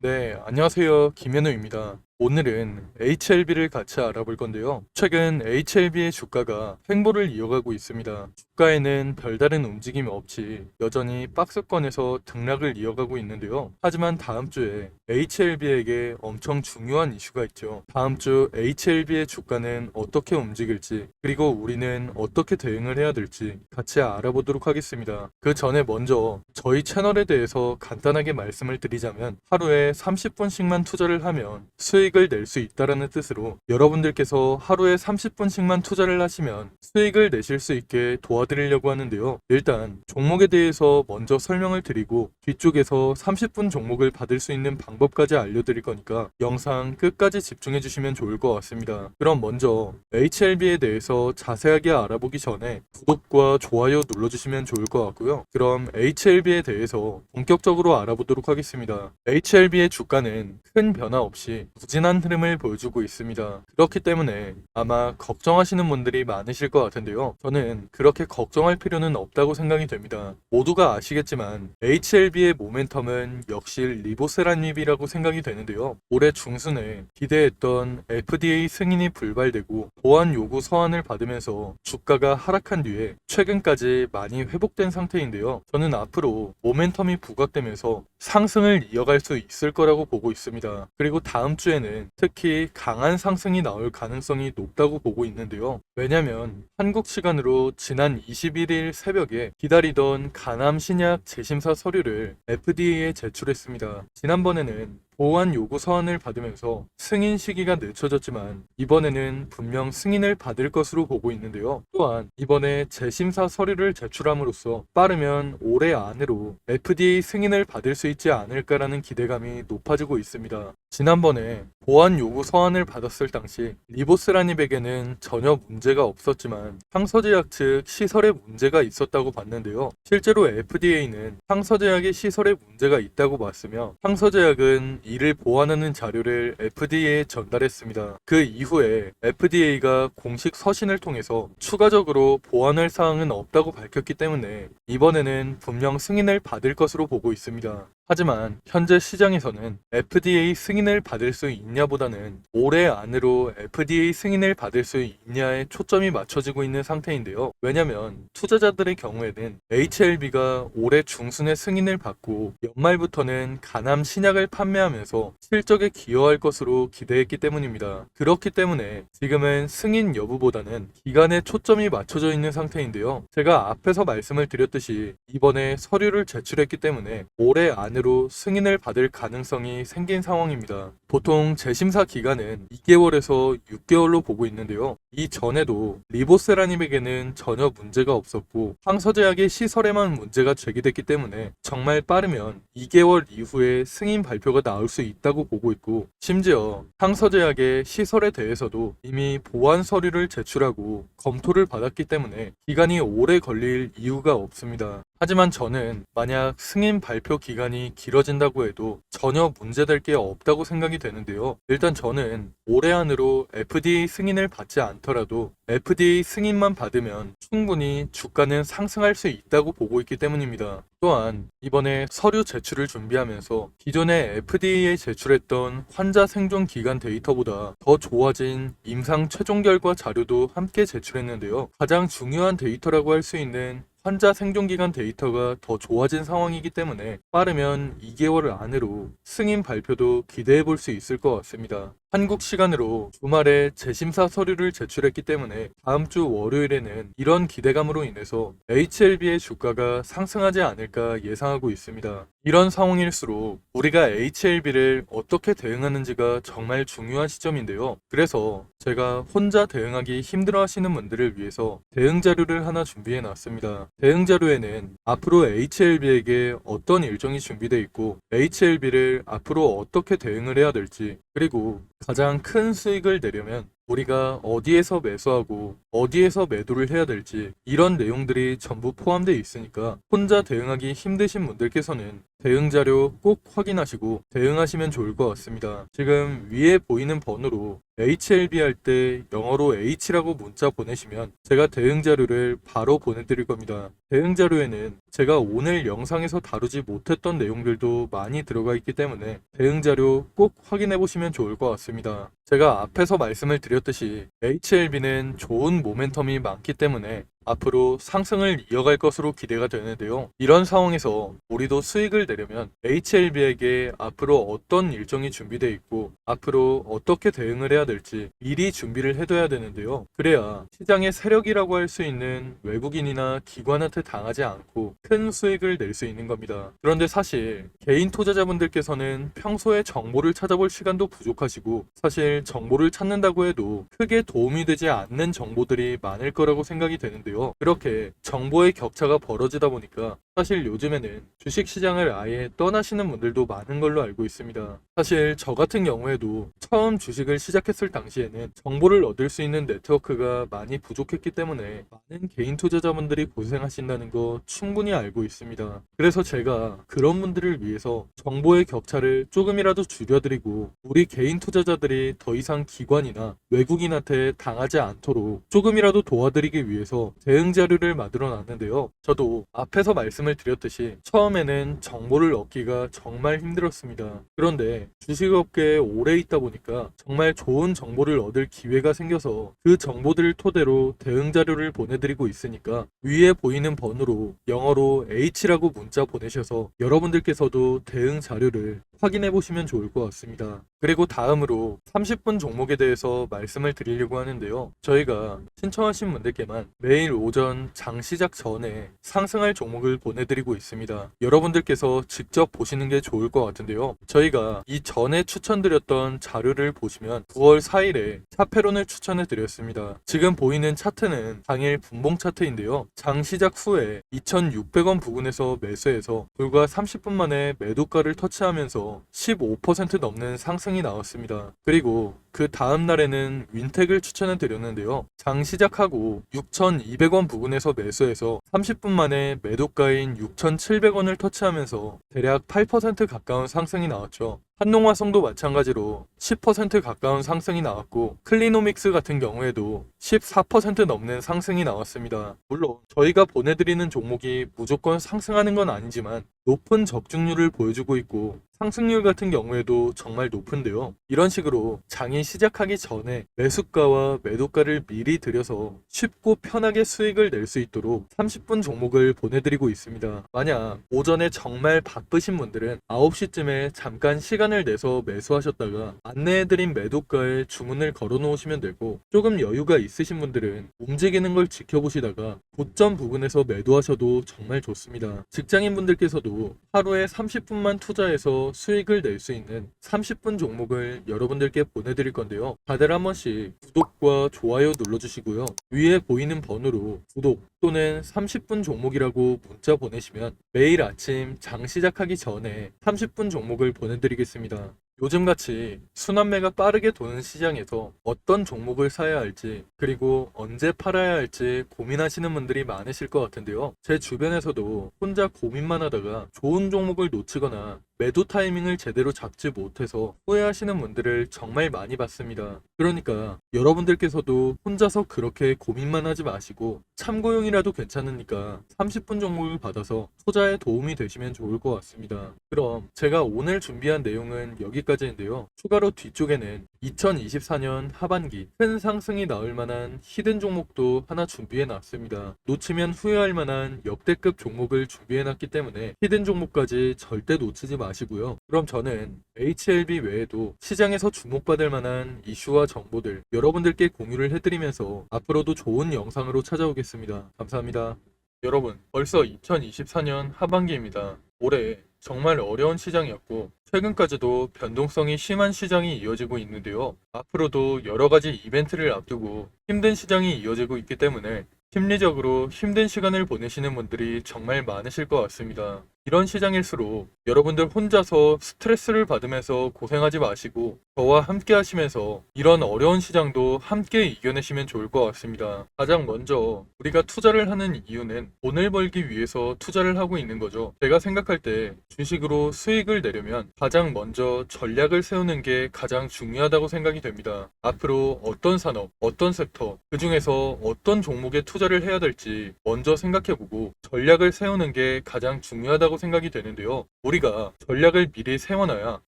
네, 안녕하세요. 김현우입니다. 오늘은 HLB를 같이 알아볼 건데요. 최근 HLB의 주가가 횡보를 이어가고 있습니다. 주가에는 별다른 움직임 없이 여전히 박스권에서 등락을 이어가고 있는데요. 하지만 다음 주에 HLB에게 엄청 중요한 이슈가 있죠. 다음 주 HLB의 주가는 어떻게 움직일지, 그리고 우리는 어떻게 대응을 해야 될지 같이 알아보도록 하겠습니다. 그 전에 먼저 저희 채널에 대해서 간단하게 말씀을 드리자면 하루에 30분씩만 투자를 하면 수익을 낼 수 있다라는 뜻으로 여러분들께서 하루에 30분씩만 투자를 하시면 수익을 내실 수 있게 도와드리려고 하는데요. 일단 종목에 대해서 먼저 설명을 드리고 뒤쪽에서 30분 종목을 받을 수 있는 방법까지 알려드릴 거니까 영상 끝까지 집중해 주시면 좋을 것 같습니다. 그럼 먼저 HLB에 대해서 자세하게 알아보기 전에 구독과 좋아요 눌러주시면 좋을 것 같고요. 그럼 HLB에 대해서 본격적으로 알아보도록 하겠습니다. HLB의 주가는 큰 변화 없이 부진한 흐름을 보여주고 있습니다. 그렇기 때문에 아마 걱정하시는 분들이 많으실 것 같은데요. 저는 그렇게 걱정할 필요는 없다고 생각이 됩니다. 모두가 아시겠지만 HLB의 모멘텀은 역시 리보세라닙이라고 생각이 되는데요. 올해 중순에 기대했던 FDA 승인이 불발되고 보안 요구 서한을 받으면서 주가가 하락한 뒤에 최근까지 많이 회복된 상태인데요. 저는 앞으로 모멘텀이 부각되면서 상승을 이어갈 수 있을 거라고 보고 있습니다. 그리고 다음 주에는 특히 강한 상승이 나올 가능성이 높다고 보고 있는데요. 왜냐면 한국 시간으로 지난 21일 새벽에 기다리던 간암 신약 재심사 서류를 FDA에 제출했습니다. 지난번에는 보안 요구 서한을 받으면서 승인 시기가 늦춰졌지만 이번에는 분명 승인을 받을 것으로 보고 있는데요. 또한 이번에 재심사 서류를 제출함으로써 빠르면 올해 안으로 FDA 승인을 받을 수 있지 않을까라는 기대감이 높아지고 있습니다. 지난번에 보안 요구 서한을 받았을 당시 리보스라닙에게는 전혀 문제가 없었지만 항서제약 측 시설에 문제가 있었다고 봤는데요. 실제로 FDA는 항서제약의 시설에 문제가 있다고 봤으며 항서제약은 이를 보완하는 자료를 FDA에 전달했습니다. 그 이후에 FDA가 공식 서신을 통해서 추가적으로 보완할 사항은 없다고 밝혔기 때문에 이번에는 분명 승인을 받을 것으로 보고 있습니다. 하지만 현재 시장에서는 FDA 승인을 받을 수 있냐보다는 올해 안으로 FDA 승인을 받을 수 있냐에 초점이 맞춰지고 있는 상태인데요. 왜냐면 투자자들의 경우에는 HLB가 올해 중순에 승인을 받고 연말부터는 간암 신약을 판매하면서 실적에 기여할 것으로 기대했기 때문입니다. 그렇기 때문에 지금은 승인 여부보다는 기간에 초점이 맞춰져 있는 상태인데요. 제가 앞에서 말씀을 드렸듯이 이번에 서류를 제출했기 때문에 올해 안으로 승인을 받을 가능성이 생긴 상황입니다. 보통 재심사 기간은 2개월에서 6개월로 보고 있는데요. 이전에도 리보세라님에게는 전혀 문제가 없었고 항서제약의 시설에만 문제가 제기됐기 때문에 정말 빠르면 2개월 이후에 승인 발표가 나올 수 있다고 보고 있고 심지어 항서제약의 시설에 대해서도 이미 보완 서류를 제출하고 검토를 받았기 때문에 기간이 오래 걸릴 이유가 없습니다. 하지만 저는 만약 승인 발표 기간이 길어진다고 해도 전혀 문제될 게 없다고 생각이 되는데요. 일단 저는 올해 안으로 FDA 승인을 받지 않더라도 FDA 승인만 받으면 충분히 주가는 상승할 수 있다고 보고 있기 때문입니다. 또한 이번에 서류 제출을 준비하면서 기존에 FDA에 제출했던 환자 생존 기간 데이터보다 더 좋아진 임상 최종 결과 자료도 함께 제출했는데요. 가장 중요한 데이터라고 할 수 있는 환자 생존기간 데이터가 더 좋아진 상황이기 때문에 빠르면 2개월 안으로 승인 발표도 기대해 볼 수 있을 것 같습니다. 한국 시간으로 주말에 재심사 서류를 제출했기 때문에 다음 주 월요일에는 이런 기대감으로 인해서 HLB의 주가가 상승하지 않을까 예상하고 있습니다. 이런 상황일수록 우리가 HLB를 어떻게 대응하는지가 정말 중요한 시점인데요. 그래서 제가 혼자 대응하기 힘들어 하시는 분들을 위해서 대응 자료를 하나 준비해 놨습니다. 대응 자료에는 앞으로 HLB에게 어떤 일정이 준비되어 있고 HLB를 앞으로 어떻게 대응을 해야 될지 그리고 가장 큰 수익을 내려면 우리가 어디에서 매수하고 어디에서 매도를 해야 될지 이런 내용들이 전부 포함되어 있으니까 혼자 대응하기 힘드신 분들께서는 대응 자료 꼭 확인하시고 대응하시면 좋을 것 같습니다. 지금 위에 보이는 번호로 HLB 할 때 영어로 H라고 문자 보내시면 제가 대응 자료를 바로 보내드릴 겁니다. 대응 자료에는 제가 오늘 영상에서 다루지 못했던 내용들도 많이 들어가 있기 때문에 대응 자료 꼭 확인해 보시면 좋을 것 같습니다. 제가 앞에서 말씀을 드렸듯이 HLB는 좋은 모멘텀이 많기 때문에 앞으로 상승을 이어갈 것으로 기대가 되는데요. 이런 상황에서 우리도 수익을 내려면 HLB에게 앞으로 어떤 일정이 준비되어 있고 앞으로 어떻게 대응을 해야 될지 미리 준비를 해둬야 되는데요. 그래야 시장의 세력이라고 할 수 있는 외국인이나 기관한테 당하지 않고 큰 수익을 낼 수 있는 겁니다. 그런데 사실 개인 투자자분들께서는 평소에 정보를 찾아볼 시간도 부족하시고 사실 정보를 찾는다고 해도 크게 도움이 되지 않는 정보들이 많을 거라고 생각이 되는데요. 이렇게 정보의 격차가 벌어지다 보니까 사실 요즘에는 주식시장을 아예 떠나시는 분들도 많은 걸로 알고 있습니다. 사실 저 같은 경우에도 처음 주식을 시작했을 당시에는 정보를 얻을 수 있는 네트워크가 많이 부족했기 때문에 많은 개인 투자자분들이 고생하신다는 거 충분히 알고 있습니다. 그래서 제가 그런 분들을 위해서 정보의 격차를 조금이라도 줄여드리고 우리 개인 투자자들이 더 이상 기관이나 외국인한테 당하지 않도록 조금이라도 도와드리기 위해서 대응 자료를 만들어 놨는데요. 저도 앞에서 말씀을 드렸듯이 처음에는 정보를 얻기가 정말 힘들었습니다. 그런데 주식업계에 오래 있다 보니까 정말 좋은 정보를 얻을 기회가 생겨서 그 정보들을 토대로 대응 자료를 보내드리고 있으니까 위에 보이는 번호로 영어로 H라고 문자 보내셔서 여러분들께서도 대응 자료를 확인해 보시면 좋을 것 같습니다. 그리고 다음으로 30분 종목에 대해서 말씀을 드리려고 하는데요. 저희가 신청하신 분들께만 매일 오전 장 시작 전에 상승할 종목을 보내드리고 있습니다. 여러분들께서 직접 보시는 게 좋을 것 같은데요. 저희가 이 전에 추천드렸던 자료를 보시면 9월 4일에 차페론을 추천해 드렸습니다. 지금 보이는 차트는 당일 분봉 차트인데요. 장 시작 후에 2,600원 부근에서 매수해서 불과 30분 만에 매도가를 터치하면서 15% 넘는 상승이 나왔습니다. 그리고 그 다음 날에는 윈텍을 추천해 드렸는데요. 장 시작하고 6,200원 부근에서 매수해서 30분 만에 매도가인 6,700원을 터치하면서 대략 8% 가까운 상승이 나왔죠. 한농화성도 마찬가지로 10% 가까운 상승이 나왔고 클리노믹스 같은 경우에도 14% 넘는 상승이 나왔습니다. 물론 저희가 보내드리는 종목이 무조건 상승하는 건 아니지만 높은 적중률을 보여주고 있고 상승률 같은 경우에도 정말 높은데요. 이런 식으로 장이 시작하기 전에 매수가와 매도가를 미리 들여서 쉽고 편하게 수익을 낼 수 있도록 30분 종목을 보내드리고 있습니다. 만약 오전에 정말 바쁘신 분들은 9시쯤에 잠깐 시간을 내서 매수하셨다가 안내해드린 매도가에 주문을 걸어 놓으시면 되고 조금 여유가 있으신 분들은 움직이는 걸 지켜보시다가 고점 부근에서 매도하셔도 정말 좋습니다. 직장인 분들께서도 하루에 30분만 투자해서 수익을 낼 수 있는 30분 종목을 여러분들께 보내드릴 건데요. 다들 한 번씩 구독과 좋아요 눌러주시고요. 위에 보이는 번호로 구독 또는 30분 종목이라고 문자 보내시면 매일 아침 장 시작하기 전에 30분 종목을 보내드리겠습니다. 요즘같이 순환매가 빠르게 도는 시장에서 어떤 종목을 사야 할지 그리고 언제 팔아야 할지 고민하시는 분들이 많으실 것 같은데요. 제 주변에서도 혼자 고민만 하다가 좋은 종목을 놓치거나 매도 타이밍을 제대로 잡지 못해서 후회하시는 분들을 정말 많이 봤습니다. 그러니까 여러분들께서도 혼자서 그렇게 고민만 하지 마시고 참고용이라도 괜찮으니까 30분 종목을 받아서 투자에 도움이 되시면 좋을 것 같습니다. 그럼 제가 오늘 준비한 내용은 여기까지인데요. 추가로 뒤쪽에는 2024년 하반기 큰 상승이 나올 만한 히든 종목도 하나 준비해 놨습니다. 놓치면 후회할 만한 역대급 종목을 준비해 놨기 때문에 히든 종목까지 절대 놓치지 마시고요. 그럼 저는 HLB 외에도 시장에서 주목받을 만한 이슈와 정보들 여러분들께 공유를 해드리면서 앞으로도 좋은 영상으로 찾아오겠습니다. 감사합니다. 여러분, 벌써 2024년 하반기입니다. 올해 정말 어려운 시장이었고 최근까지도 변동성이 심한 시장이 이어지고 있는데요. 앞으로도 여러 가지 이벤트를 앞두고 힘든 시장이 이어지고 있기 때문에 심리적으로 힘든 시간을 보내시는 분들이 정말 많으실 것 같습니다. 이런 시장일수록 여러분들 혼자서 스트레스를 받으면서 고생하지 마시고 저와 함께 하시면서 이런 어려운 시장도 함께 이겨내시면 좋을 것 같습니다. 가장 먼저 우리가 투자를 하는 이유는 돈을 벌기 위해서 투자를 하고 있는 거죠. 제가 생각할 때 주식으로 수익을 내려면 가장 먼저 전략을 세우는 게 가장 중요하다고 생각이 됩니다. 앞으로 어떤 산업, 어떤 섹터, 그 중에서 어떤 종목에 투자를 해야 될지 먼저 생각해보고 전략을 세우는 게 가장 중요하다고 생각이 되는데요. 우리가 전략을 미리 세워놔야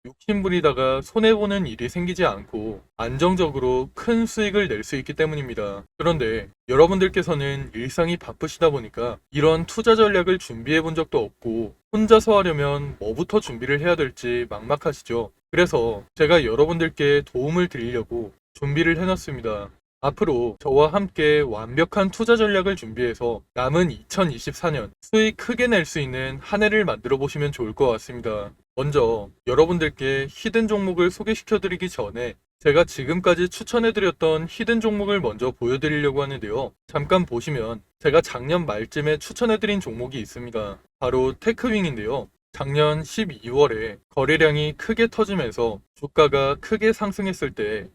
욕심부리다가 손해보는 일이 생기지 않고 안정적으로 큰 수익을 낼 수 있기 때문입니다. 그런데 여러분들께서는 일상이 바쁘시다 보니까 이런 투자 전략을 준비해 본 적도 없고 혼자서 하려면 뭐부터 준비를 해야 될지 막막하시죠. 그래서 제가 여러분들께 도움을 드리려고 준비를 해놨습니다. 앞으로 저와 함께 완벽한 투자 전략을 준비해서 남은 2024년 수익 크게 낼 수 있는 한 해를 만들어 보시면 좋을 것 같습니다. 먼저 여러분들께 히든 종목을 소개시켜 드리기 전에 제가 지금까지 추천해드렸던 히든 종목을 먼저 보여드리려고 하는데요. 잠깐 보시면 제가 작년 말쯤에 추천해드린 종목이 있습니다. 바로 테크윙인데요. 작년 12월에 거래량이 크게 터지면서 주가가 크게 상승했을 때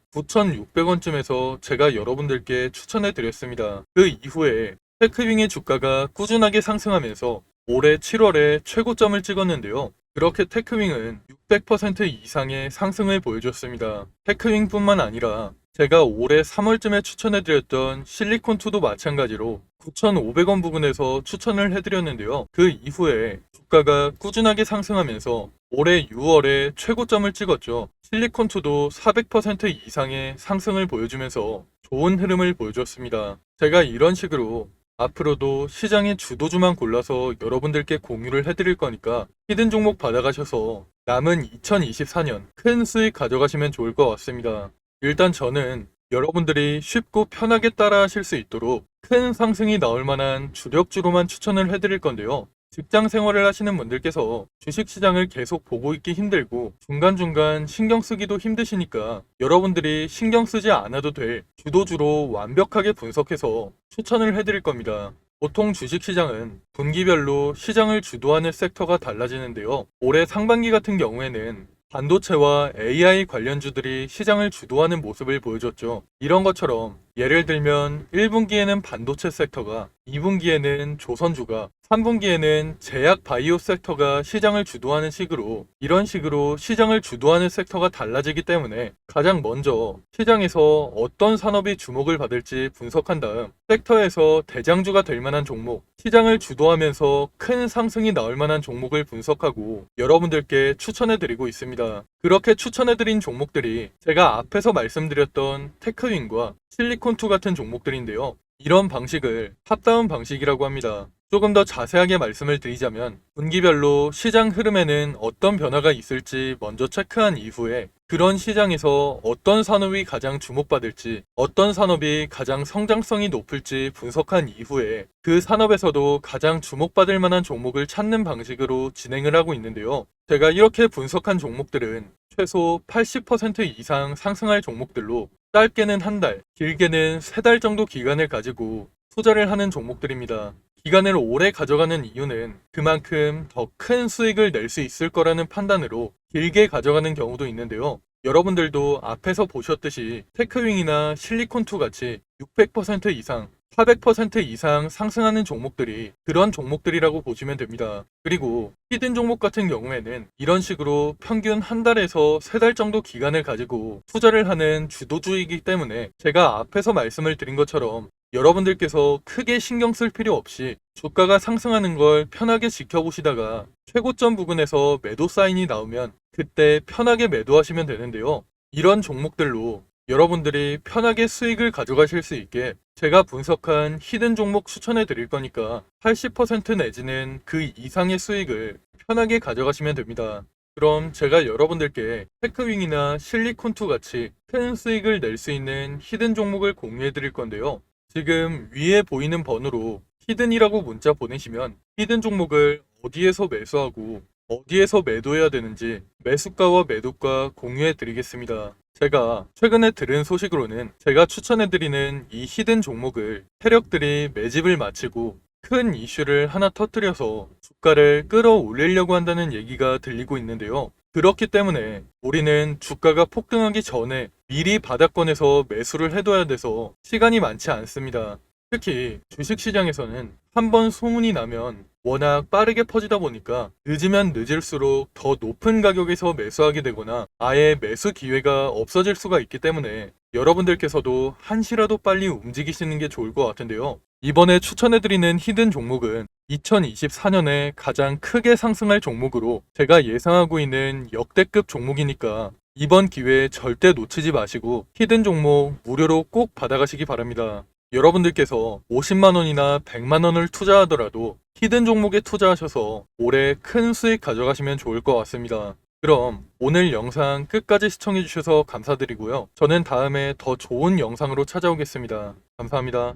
9,600원쯤에서 제가 여러분들께 추천해 드렸습니다. 그 이후에 테크윙의 주가가 꾸준하게 상승하면서 올해 7월에 최고점을 찍었는데요. 그렇게 테크윙은 600% 이상의 상승을 보여줬습니다. 테크윙뿐만 아니라 제가 올해 3월쯤에 추천해드렸던 실리콘2도 마찬가지로 9,500원 부근에서 추천을 해드렸는데요. 그 이후에 주가가 꾸준하게 상승하면서 올해 6월에 최고점을 찍었죠. 실리콘2도 400% 이상의 상승을 보여주면서 좋은 흐름을 보여줬습니다. 제가 이런 식으로 앞으로도 시장의 주도주만 골라서 여러분들께 공유를 해드릴 거니까 히든 종목 받아가셔서 남은 2024년 큰 수익 가져가시면 좋을 것 같습니다. 일단 저는 여러분들이 쉽고 편하게 따라 하실 수 있도록 큰 상승이 나올 만한 주력주로만 추천을 해드릴 건데요. 직장 생활을 하시는 분들께서 주식시장을 계속 보고 있기 힘들고 중간중간 신경 쓰기도 힘드시니까 여러분들이 신경 쓰지 않아도 될 주도주로 완벽하게 분석해서 추천을 해드릴 겁니다. 보통 주식시장은 분기별로 시장을 주도하는 섹터가 달라지는데요. 올해 상반기 같은 경우에는 반도체와 AI 관련주들이 시장을 주도하는 모습을 보여줬죠. 이런 것처럼 예를 들면 1분기에는 반도체 섹터가, 2분기에는 조선주가, 3분기에는 제약 바이오 섹터가 시장을 주도하는 식으로 이런 식으로 시장을 주도하는 섹터가 달라지기 때문에 가장 먼저 시장에서 어떤 산업이 주목을 받을지 분석한 다음 섹터에서 대장주가 될 만한 종목, 시장을 주도하면서 큰 상승이 나올 만한 종목을 분석하고 여러분들께 추천해 드리고 있습니다. 그렇게 추천해 드린 종목들이 제가 앞에서 말씀드렸던 테크윙과 실리콘2 같은 종목들인데요. 이런 방식을 탑다운 방식이라고 합니다. 조금 더 자세하게 말씀을 드리자면 분기별로 시장 흐름에는 어떤 변화가 있을지 먼저 체크한 이후에 그런 시장에서 어떤 산업이 가장 주목받을지 어떤 산업이 가장 성장성이 높을지 분석한 이후에 그 산업에서도 가장 주목받을 만한 종목을 찾는 방식으로 진행을 하고 있는데요. 제가 이렇게 분석한 종목들은 최소 80% 이상 상승할 종목들로 짧게는 한 달, 길게는 세 달 정도 기간을 가지고 투자를 하는 종목들입니다. 기간을 오래 가져가는 이유는 그만큼 더 큰 수익을 낼 수 있을 거라는 판단으로 길게 가져가는 경우도 있는데요. 여러분들도 앞에서 보셨듯이 테크윙이나 실리콘2 같이 600% 이상, 400% 이상 상승하는 종목들이 그런 종목들이라고 보시면 됩니다. 그리고 히든 종목 같은 경우에는 이런 식으로 평균 한 달에서 세 달 정도 기간을 가지고 투자를 하는 주도주이기 때문에 제가 앞에서 말씀을 드린 것처럼 여러분들께서 크게 신경 쓸 필요 없이 주가가 상승하는 걸 편하게 지켜보시다가 최고점 부근에서 매도 사인이 나오면 그때 편하게 매도하시면 되는데요. 이런 종목들로 여러분들이 편하게 수익을 가져가실 수 있게 제가 분석한 히든 종목 추천해 드릴 거니까 80% 내지는 그 이상의 수익을 편하게 가져가시면 됩니다. 그럼 제가 여러분들께 테크윙이나 실리콘2 같이 큰 수익을 낼 수 있는 히든 종목을 공유해 드릴 건데요. 지금 위에 보이는 번호로 히든이라고 문자 보내시면 히든 종목을 어디에서 매수하고 어디에서 매도해야 되는지 매수가와 매도가 공유해 드리겠습니다. 제가 최근에 들은 소식으로는 제가 추천해 드리는 이 히든 종목을 세력들이 매집을 마치고 큰 이슈를 하나 터뜨려서 주가를 끌어올리려고 한다는 얘기가 들리고 있는데요. 그렇기 때문에 우리는 주가가 폭등하기 전에 미리 바닥권에서 매수를 해둬야 돼서 시간이 많지 않습니다. 특히 주식시장에서는 한번 소문이 나면 워낙 빠르게 퍼지다 보니까 늦으면 늦을수록 더 높은 가격에서 매수하게 되거나 아예 매수 기회가 없어질 수가 있기 때문에 여러분들께서도 한시라도 빨리 움직이시는 게 좋을 것 같은데요. 이번에 추천해드리는 히든 종목은 2024년에 가장 크게 상승할 종목으로 제가 예상하고 있는 역대급 종목이니까 이번 기회에 절대 놓치지 마시고 히든 종목 무료로 꼭 받아가시기 바랍니다. 여러분들께서 50만원이나 100만원을 투자하더라도 히든 종목에 투자하셔서 올해 큰 수익 가져가시면 좋을 것 같습니다. 그럼 오늘 영상 끝까지 시청해주셔서 감사드리고요. 저는 다음에 더 좋은 영상으로 찾아오겠습니다. 감사합니다.